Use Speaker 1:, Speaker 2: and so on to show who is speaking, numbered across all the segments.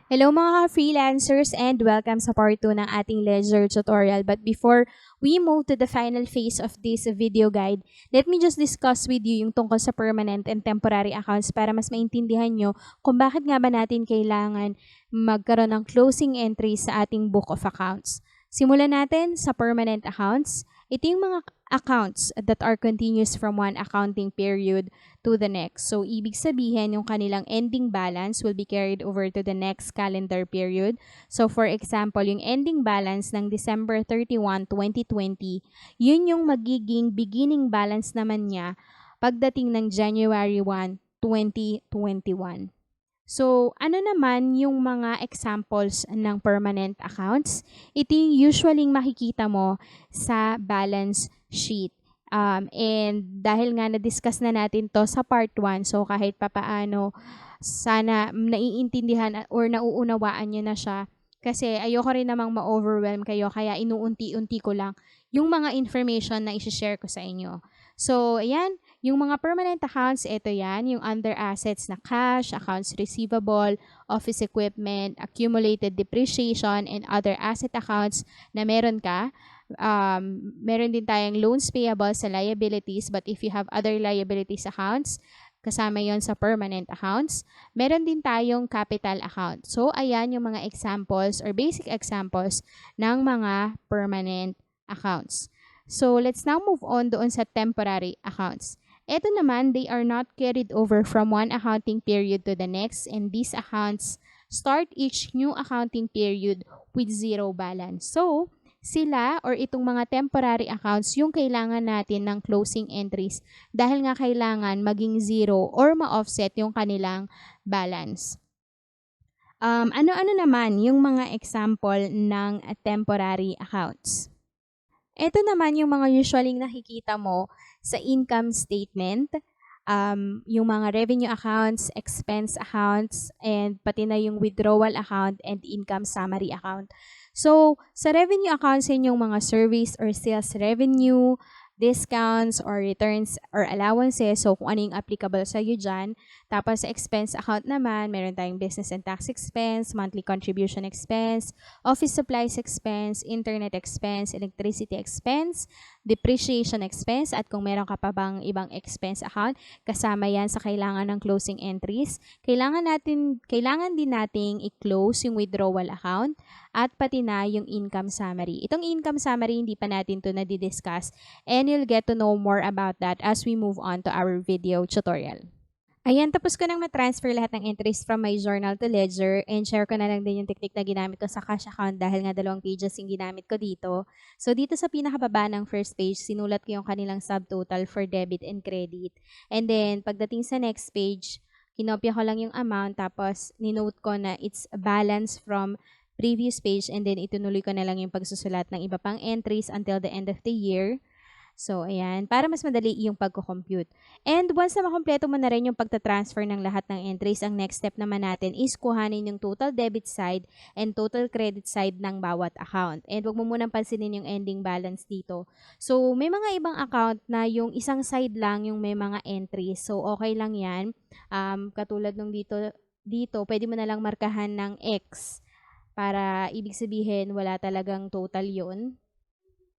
Speaker 1: Hello mga freelancers and welcome sa part 2 ng ating ledger tutorial. But before we move to the final phase of this video guide, let me just discuss with you yung tungkol sa permanent and temporary accounts para mas maintindihan nyo kung bakit nga ba natin kailangan magkaroon ng closing entries sa ating book of accounts. Simulan natin sa permanent accounts. Ito yung mga accounts that are continuous from one accounting period to the next. So, ibig sabihin, yung kanilang ending balance will be carried over to the next calendar period. So, for example, yung ending balance ng December 31, 2020, yun yung magiging beginning balance naman niya pagdating ng January 1, 2021. So, ano naman yung mga examples ng permanent accounts? Ito yung usually makikita mo sa balance sheet. And dahil nga na-discuss na natin to sa part 1, so kahit papaano, sana naiintindihan or nauunawaan nyo na siya. Kasi ayoko rin namang ma-overwhelm kayo, kaya inuunti-unti ko lang yung mga information na isi-share ko sa inyo. So, ayan. Yung mga permanent accounts, ito yan, yung under assets na cash, accounts receivable, office equipment, accumulated depreciation, and other asset accounts na meron ka. Meron din tayong loans payable sa liabilities, but if you have other liabilities accounts, kasama yon sa permanent accounts. Meron din tayong capital account. So, ayan yung mga examples or basic examples ng mga permanent accounts. So, let's now move on doon sa temporary accounts. Ito naman, they are not carried over from one accounting period to the next, and these accounts start each new accounting period with zero balance. So, sila or itong mga temporary accounts yung kailangan natin ng closing entries dahil nga kailangan maging zero or ma-offset yung kanilang balance. Ano-ano naman yung mga example ng temporary accounts? Ito naman yung mga usually nakikita mo sa income statement, yung mga revenue accounts, expense accounts, and pati na yung withdrawal account and income summary account. So, sa revenue accounts yun yung mga service or sales revenue, discounts or returns or allowances. So, kung ano yung applicable sa iyo dyan. Tapos, sa expense account naman, meron tayong business and tax expense, monthly contribution expense, office supplies expense, internet expense, electricity expense, depreciation expense, at kung meron ka pa bang ibang expense account, kasama yan sa kailangan ng closing entries. Kailangan din nating i-close yung withdrawal account at pati na yung income summary. Itong income summary, hindi pa natin to na-discuss and you'll get to know more about that as we move on to our video tutorial. Ayan, tapos ko nang ma-transfer lahat ng entries from my journal to ledger and share ko na lang din yung technique na ginamit ko sa cash account dahil nga 2 pages yung ginamit ko dito. So, dito sa pinakababa ng first page, sinulat ko yung kanilang subtotal for debit and credit. And then, pagdating sa next page, kinopya ko lang yung amount tapos ninote ko na it's a balance from previous page and then itunuloy ko na lang yung pagsusulat ng iba pang entries until the end of the year. So, ayan, para mas madali yung pagko-compute. And once na makompleto mo na rin yung pagta-transfer ng lahat ng entries, ang next step naman natin is kuhanin yung total debit side and total credit side ng bawat account. And wag mo munang pansinin yung ending balance dito. So, may mga ibang account na yung isang side lang yung may mga entries. So, okay lang yan. Katulad nung dito, pwede mo na lang markahan ng X para ibig sabihin wala talagang total yun.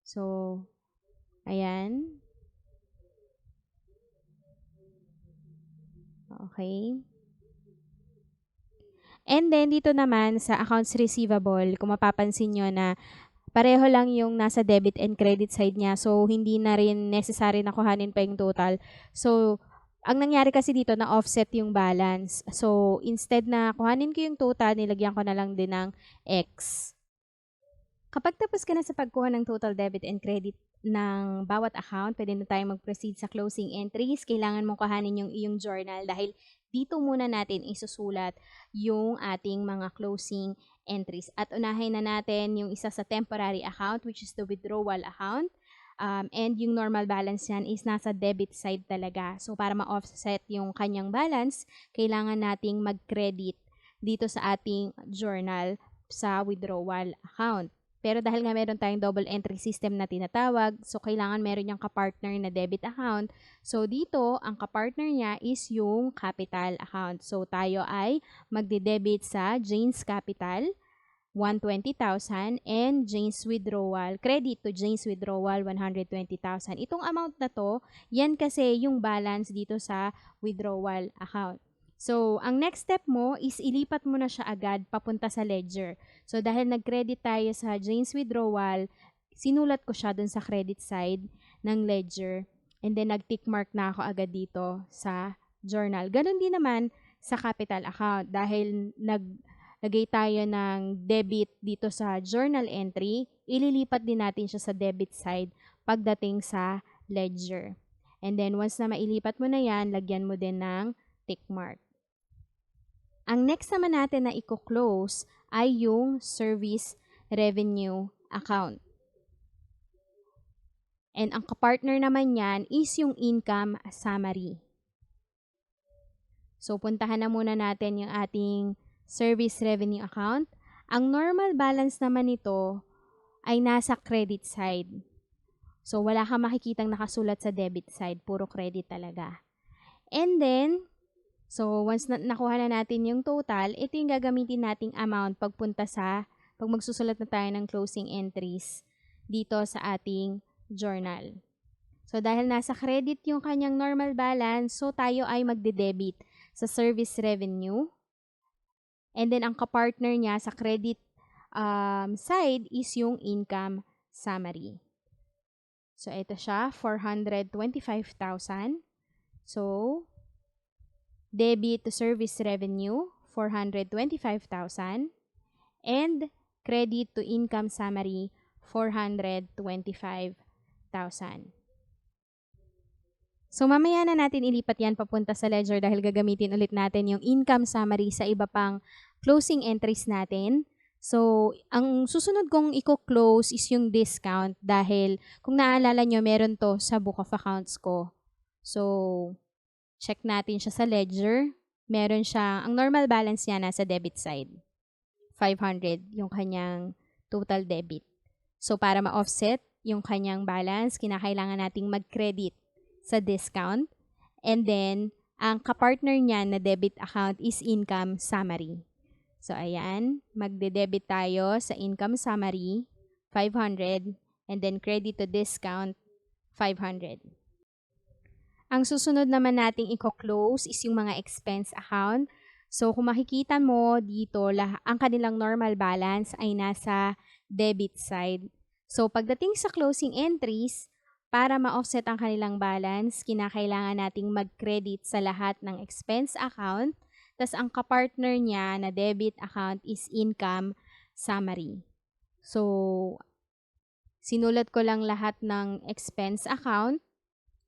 Speaker 1: So, ayan. Okay. And then, dito naman sa accounts receivable, kung mapapansin nyo na pareho lang yung nasa debit and credit side niya. So, hindi na rin necessary na kuhanin pa yung total. So, ang nangyari kasi dito na offset yung balance. So, instead na kuhanin ko yung total, nilagyan ko na lang din ng X. Kapag tapos ka na sa pagkuha ng total debit and credit ng bawat account, pwede na tayong mag-proceed sa closing entries. Kailangan mong kuhanin yung iyong journal dahil dito muna natin isusulat yung ating mga closing entries. At unahin na natin yung isa sa temporary account, which is the withdrawal account. And yung normal balance yan is nasa debit side talaga. So, para ma-offset yung kanyang balance, kailangan nating mag-credit dito sa ating journal sa withdrawal account. Pero dahil nga meron tayong double entry system na tinatawag, so kailangan meron yung kapartner na debit account. So dito, ang kapartner niya is yung capital account. So tayo ay magde-debit sa Jane's Capital, 120,000, and Jane's Withdrawal, credit to Jane's Withdrawal, 120,000. Itong amount na to, yan kasi yung balance dito sa withdrawal account. So, ang next step mo is ilipat mo na siya agad papunta sa ledger. So, dahil nag-credit tayo sa Jane's Withdrawal, sinulat ko siya dun sa credit side ng ledger. And then, nag-tick mark na ako agad dito sa journal. Ganon din naman sa capital account. Dahil naglagay tayo ng debit dito sa journal entry, ililipat din natin siya sa debit side pagdating sa ledger. And then, once na mailipat mo na yan, lagyan mo din ng tick mark. Ang next naman natin na i-close ay yung service revenue account. And ang kapartner naman yan is yung income summary. So, puntahan na muna natin yung ating service revenue account. Ang normal balance naman nito ay nasa credit side. So, wala kang makikitang nakasulat sa debit side. Puro credit talaga. And then, so, once nakuha na natin yung total, ito yung gagamitin nating amount pag magsusulat na tayo ng closing entries dito sa ating journal. So, dahil nasa credit yung kanyang normal balance, so tayo ay magde-debit sa service revenue. And then, ang kapartner niya sa credit side is yung income summary. So, ito siya, 425,000. So, debit to service revenue, 425,000. And credit to income summary, 425,000. So, mamaya na natin ilipat yan papunta sa ledger dahil gagamitin ulit natin yung income summary sa iba pang closing entries natin. So, ang susunod kong i-close is yung discount dahil kung naalala nyo, meron to sa Book of Accounts ko. So, check natin siya sa ledger. Meron siya, ang normal balance niya nasa debit side. 500 yung kanyang total debit. So, para ma-offset yung kanyang balance, kinakailangan nating mag-credit sa discount. And then, ang kapartner niya na debit account is income summary. So, ayan, magde-debit tayo sa income summary, 500, and then credit to discount, 500. Ang susunod naman nating i-close is yung mga expense account. So, kung makikita mo dito, ang kanilang normal balance ay nasa debit side. So, pagdating sa closing entries, para ma-offset ang kanilang balance, kinakailangan nating mag-credit sa lahat ng expense account. Tas ang kapartner niya na debit account is income summary. So, sinulat ko lang lahat ng expense account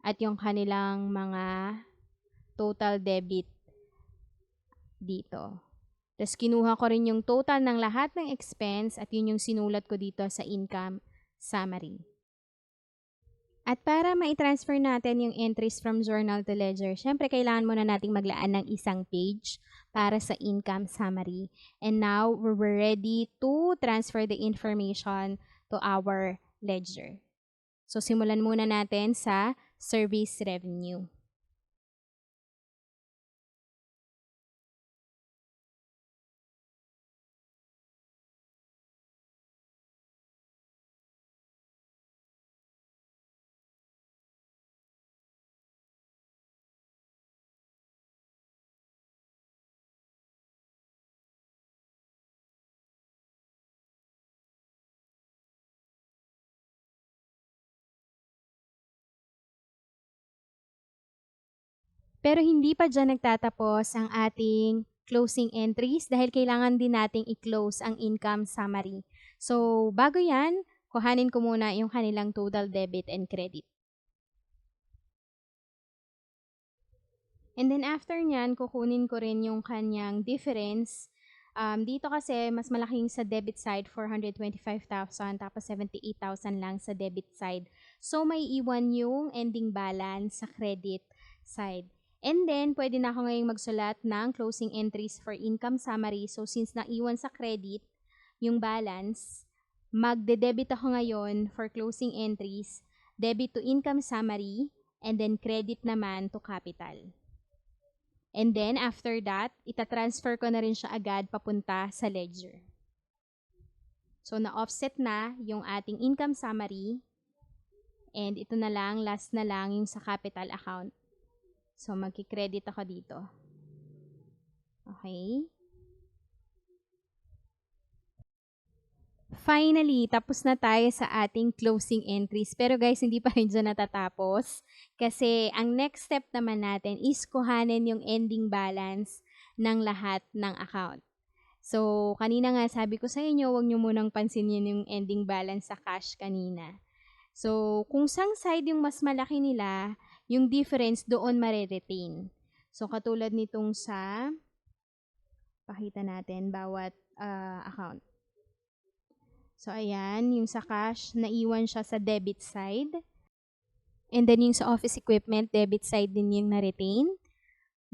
Speaker 1: at yung kanilang mga total debit dito. Tapos kinuha ko rin yung total ng lahat ng expense at yun yung sinulat ko dito sa income summary. At para ma-transfer natin yung entries from journal to ledger, syempre kailangan muna nating maglaan ng isang page para sa income summary. And now, we're ready to transfer the information to our ledger. So, simulan muna natin sa service revenue. Pero hindi pa dyan nagtatapos ang ating closing entries dahil kailangan din nating i-close ang income summary. So, bago yan, kuhanin ko muna yung kanilang total debit and credit. And then after nyan, kukunin ko rin yung kanyang difference. Dito kasi, mas malaking sa debit side, 425,000, tapos 78,000 lang sa debit side. So, may iwan yung ending balance sa credit side. And then, pwede na ako ngayong magsulat ng closing entries for income summary. So, since naiwan sa credit, yung balance, magde-debit ako ngayon for closing entries, debit to income summary, and then credit naman to capital. And then after that, itatransfer ko na rin siya agad papunta sa ledger. So na-offset na yung ating income summary, and ito na lang, last na lang yung sa capital account. So magki-credit ako dito. Okay. Finally, tapos na tayo sa ating closing entries. Pero guys, hindi pa rin dyan natatapos. Kasi ang next step naman natin is kuhanin yung ending balance ng lahat ng account. So, kanina nga sabi ko sa inyo, huwag nyo munang pansinin yung ending balance sa cash kanina. So, kung sang side yung mas malaki nila, yung difference doon mariretain. So, katulad nitong sa, pakita natin bawat account. So, ayan, yung sa cash, naiwan siya sa debit side. And then, yung sa office equipment, debit side din yung na-retain.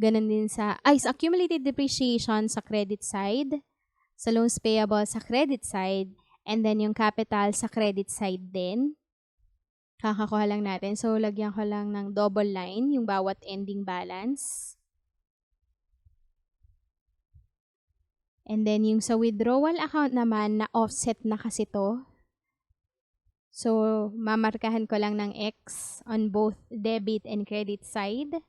Speaker 1: Ganon din sa accumulated depreciation sa credit side. Sa loans payable sa credit side. And then, yung capital sa credit side din. Kakakuha lang natin. So, lagyan ko lang ng double line yung bawat ending balance. And then, yung sa withdrawal account naman, na-offset na kasi to. So, mamarkahan ko lang ng X on both debit and credit side.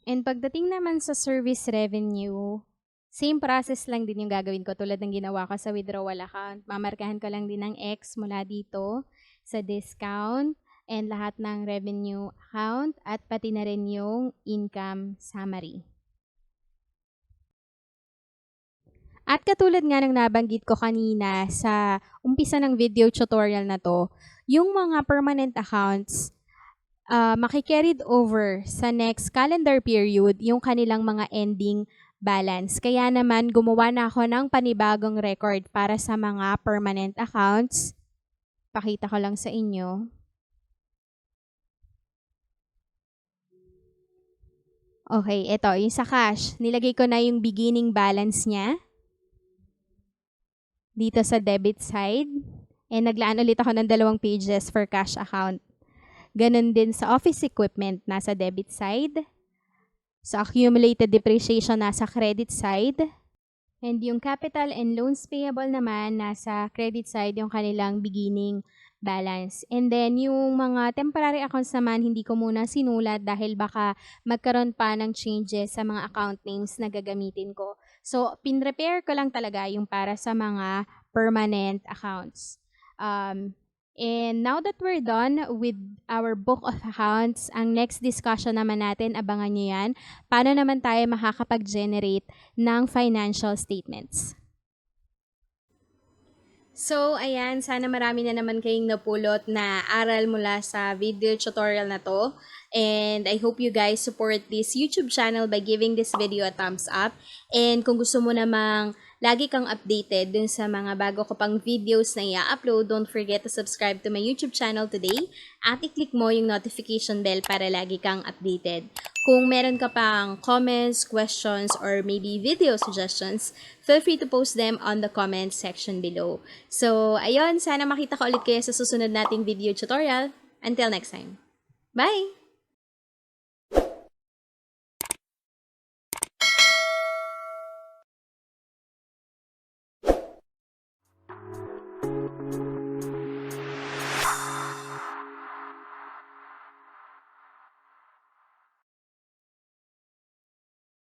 Speaker 1: And pagdating naman sa service revenue, same process lang din yung gagawin ko tulad ng ginawa ko sa withdrawal account. Mamarkahan ko lang din ng X mula dito sa discount and lahat ng revenue account at pati na rin yung income summary. At katulad nga ng nabanggit ko kanina sa umpisa ng video tutorial na to, yung mga permanent accounts, makikarried over sa next calendar period yung kanilang mga ending balance. Kaya naman gumawa na ako ng panibagong record para sa mga permanent accounts. Pakita ko lang sa inyo. Okay, ito, yung sa cash. Nilagay ko na yung beginning balance niya dito sa debit side. And naglaan ulit ako ng 2 pages for cash account. Ganon din sa office equipment, nasa debit side. Sa accumulated depreciation, nasa credit side. And yung capital and loans payable naman, nasa credit side yung kanilang beginning balance. And then, yung mga temporary accounts naman, hindi ko muna sinulat dahil baka magkaroon pa ng changes sa mga account names na gagamitin ko. So, pinrepare ko lang talaga yung para sa mga permanent accounts. And now that we're done with our book of accounts, ang next discussion naman natin, abangan nyo yan, paano naman tayo makakapag-generate ng financial statements. So, ayan, sana marami na naman kayong napulot na aral mula sa video tutorial na to. And I hope you guys support this YouTube channel by giving this video a thumbs up. And kung gusto mo namang lagi kang updated dun sa mga bago ko pang videos na i-upload, don't forget to subscribe to my YouTube channel today at i-click mo yung notification bell para lagi kang updated. Kung meron ka pang comments, questions, or maybe video suggestions, feel free to post them on the comment section below. So, ayun, sana makita ko ulit kayo sa susunod nating video tutorial. Until next time. Bye!